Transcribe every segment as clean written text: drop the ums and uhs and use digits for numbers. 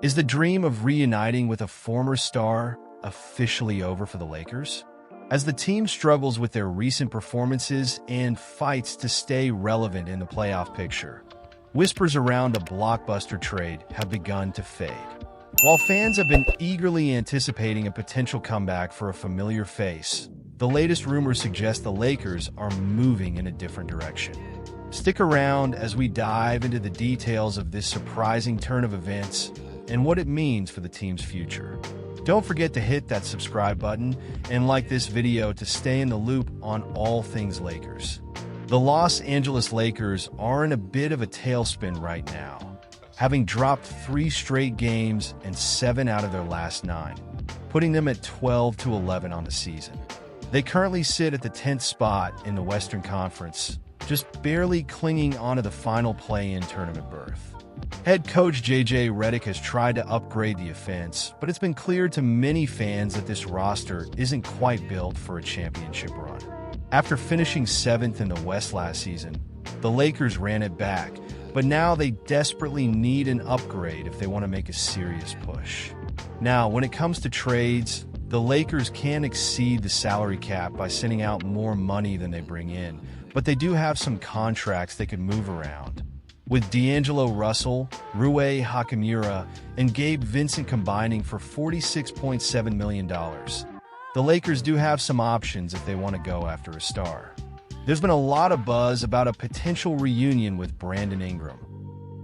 Is the dream of reuniting with a former star officially over for the Lakers? As the team struggles with their recent performances and fights to stay relevant in the playoff picture, whispers around a blockbuster trade have begun to fade. While fans have been eagerly anticipating a potential comeback for a familiar face, the latest rumors suggest the Lakers are moving in a different direction. Stick around as we dive into the details of this surprising turn of events and what it means for the team's future. Don't forget to hit that subscribe button and like this video to stay in the loop on all things Lakers. The Los Angeles Lakers are in a bit of a tailspin right now, having dropped 3 straight games and 7 out of their last 9, putting them at 12-11 on the season. They currently sit at the 10th spot in the Western Conference, just barely clinging onto the final play-in tournament berth. Head coach J.J. Redick has tried to upgrade the offense, but it's been clear to many fans that this roster isn't quite built for a championship run. After finishing 7th in the West last season, the Lakers ran it back, but now they desperately need an upgrade if they want to make a serious push. Now, when it comes to trades, the Lakers can exceed the salary cap by sending out more money than they bring in, but they do have some contracts they could move around. With D'Angelo Russell, Rui Hachimura, and Gabe Vincent combining for $46.7 million, the Lakers do have some options if they want to go after a star. There's been a lot of buzz about a potential reunion with Brandon Ingram,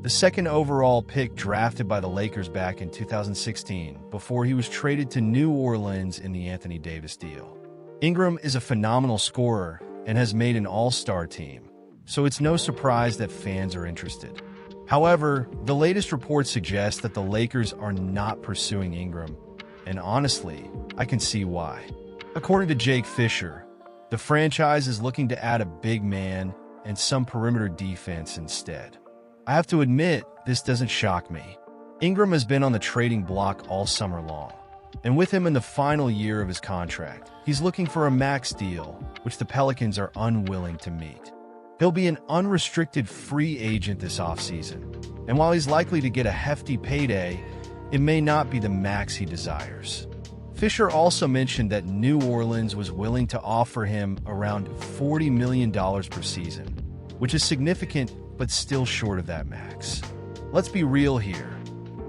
the 2nd overall pick drafted by the Lakers back in 2016 before he was traded to New Orleans in the Anthony Davis deal. Ingram is a phenomenal scorer and has made an all-star team, so it's no surprise that fans are interested. However, the latest reports suggest that the Lakers are not pursuing Ingram, and honestly, I can see why. According to Jake Fisher, the franchise is looking to add a big man and some perimeter defense instead. I have to admit, this doesn't shock me. Ingram has been on the trading block all summer long, and with him in the final year of his contract, he's looking for a max deal, which the Pelicans are unwilling to meet. He'll be an unrestricted free agent this offseason, and while he's likely to get a hefty payday, it may not be the max he desires. Fisher also mentioned that New Orleans was willing to offer him around $40 million per season, which is significant but still short of that max. Let's be real here.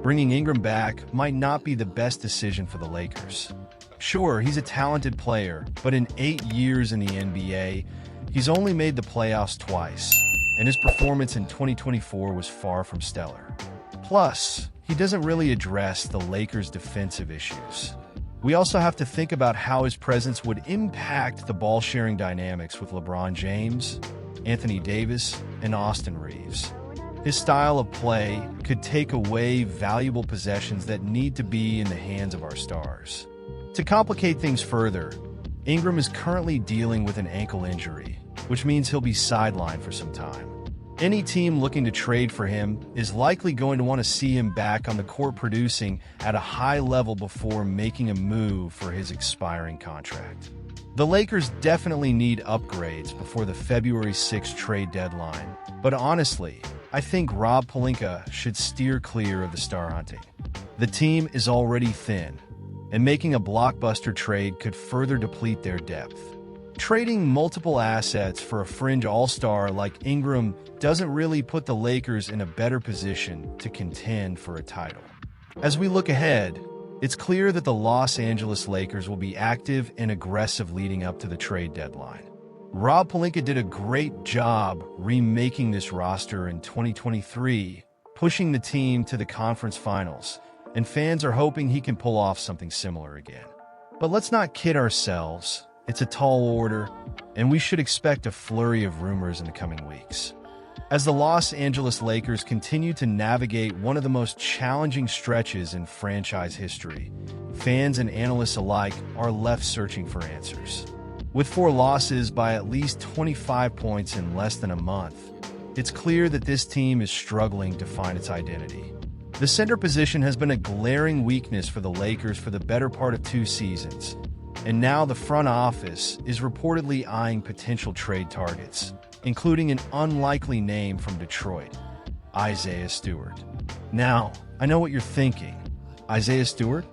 Bringing Ingram back might not be the best decision for the Lakers. Sure, he's a talented player, but in 8 years in the NBA, he's only made the playoffs twice, and his performance in 2024 was far from stellar. Plus, he doesn't really address the Lakers' defensive issues. We also have to think about how his presence would impact the ball-sharing dynamics with LeBron James, Anthony Davis, and Austin Reeves. His style of play could take away valuable possessions that need to be in the hands of our stars. To complicate things further, Ingram is currently dealing with an ankle injury, which means he'll be sidelined for some time. Any team looking to trade for him is likely going to want to see him back on the court producing at a high level before making a move for his expiring contract. The Lakers definitely need upgrades before the February 6 trade deadline, but honestly, I think Rob Pelinka should steer clear of the star hunting. The team is already thin, and making a blockbuster trade could further deplete their depth. Trading multiple assets for a fringe all-star like Ingram doesn't really put the Lakers in a better position to contend for a title. As we look ahead, it's clear that the Los Angeles Lakers will be active and aggressive leading up to the trade deadline. Rob Pelinka did a great job remaking this roster in 2023, pushing the team to the conference finals, and fans are hoping he can pull off something similar again. But let's not kid ourselves. It's a tall order, and we should expect a flurry of rumors in the coming weeks. As the Los Angeles Lakers continue to navigate one of the most challenging stretches in franchise history, fans and analysts alike are left searching for answers. With 4 losses by at least 25 points in less than a month, it's clear that this team is struggling to find its identity. The center position has been a glaring weakness for the Lakers for the better part of 2 seasons, and now the front office is reportedly eyeing potential trade targets, including an unlikely name from Detroit, Isaiah Stewart. Now, I know what you're thinking. Isaiah Stewart?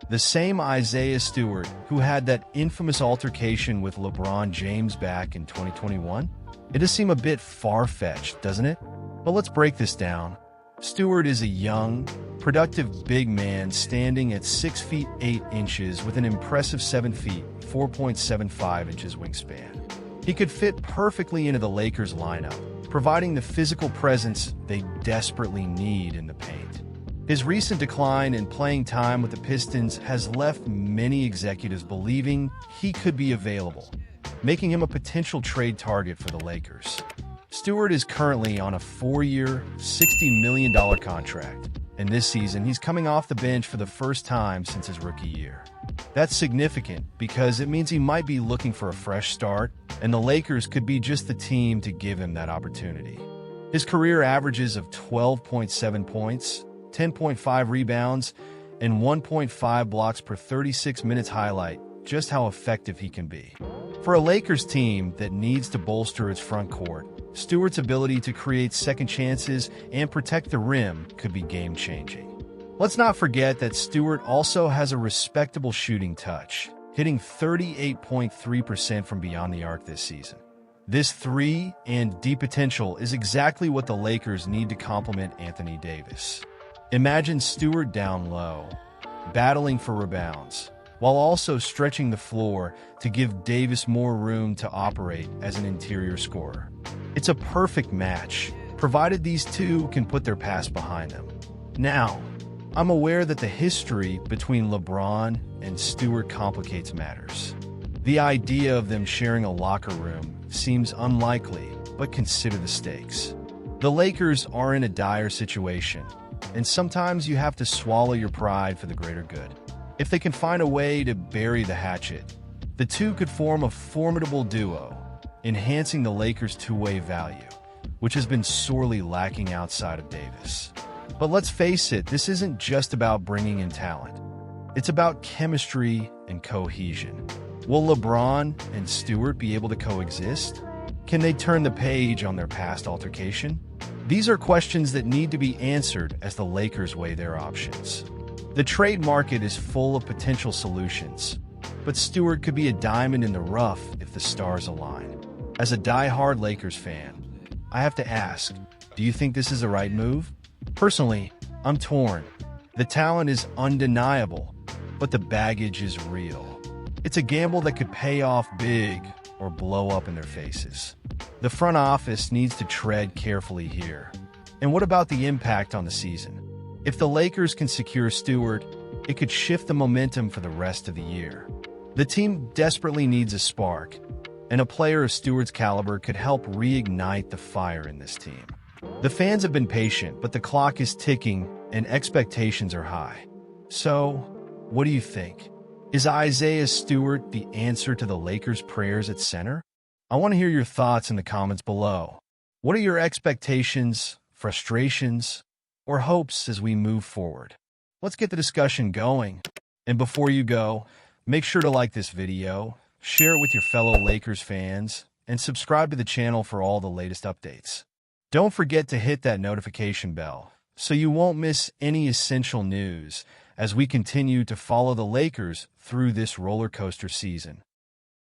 The same Isaiah Stewart who had that infamous altercation with LeBron James back in 2021? It does seem a bit far-fetched, doesn't it? But let's break this down. Stewart is a young, productive big man standing at 6 feet 8 inches with an impressive 7 feet 4.75 inches wingspan. He could fit perfectly into the Lakers lineup, providing the physical presence they desperately need in the paint. His recent decline in playing time with the Pistons has left many executives believing he could be available, making him a potential trade target for the Lakers. Stewart is currently on a 4-year, $60 million contract, and this season he's coming off the bench for the first time since his rookie year. That's significant because it means he might be looking for a fresh start, and the Lakers could be just the team to give him that opportunity. His career averages of 12.7 points, 10.5 rebounds, and 1.5 blocks per 36 minutes highlight just how effective he can be. For a Lakers team that needs to bolster its front court, Stewart's ability to create second chances and protect the rim could be game-changing. Let's not forget that Stewart also has a respectable shooting touch, hitting 38.3% from beyond the arc this season. This 3 and D potential is exactly what the Lakers need to complement Anthony Davis. Imagine Stewart down low, battling for rebounds, while also stretching the floor to give Davis more room to operate as an interior scorer. It's a perfect match, provided these two can put their past behind them. Now, I'm aware that the history between LeBron and Stewart complicates matters. The idea of them sharing a locker room seems unlikely, but consider the stakes. The Lakers are in a dire situation, and sometimes you have to swallow your pride for the greater good. If they can find a way to bury the hatchet, the two could form a formidable duo, enhancing the Lakers' two-way value, which has been sorely lacking outside of Davis. But let's face it, this isn't just about bringing in talent. It's about chemistry and cohesion. Will LeBron and Stewart be able to coexist? Can they turn the page on their past altercation? These are questions that need to be answered as the Lakers weigh their options. The trade market is full of potential solutions, but Stewart could be a diamond in the rough if the stars align. As a die-hard Lakers fan, I have to ask, do you think this is the right move? Personally, I'm torn. The talent is undeniable, but the baggage is real. It's a gamble that could pay off big or blow up in their faces. The front office needs to tread carefully here. And what about the impact on the season? If the Lakers can secure Stewart, it could shift the momentum for the rest of the year. The team desperately needs a spark, and a player of Stewart's caliber could help reignite the fire in this team. The fans have been patient, but the clock is ticking and expectations are high. So, what do you think? Is Isaiah Stewart the answer to the Lakers' prayers at center? I want to hear your thoughts in the comments below. What are your expectations, frustrations, or hopes as we move forward? Let's get the discussion going. And before you go, make sure to like this video, share it with your fellow Lakers fans, and subscribe to the channel for all the latest updates. Don't forget to hit that notification bell so you won't miss any essential news as we continue to follow the Lakers through this roller coaster season.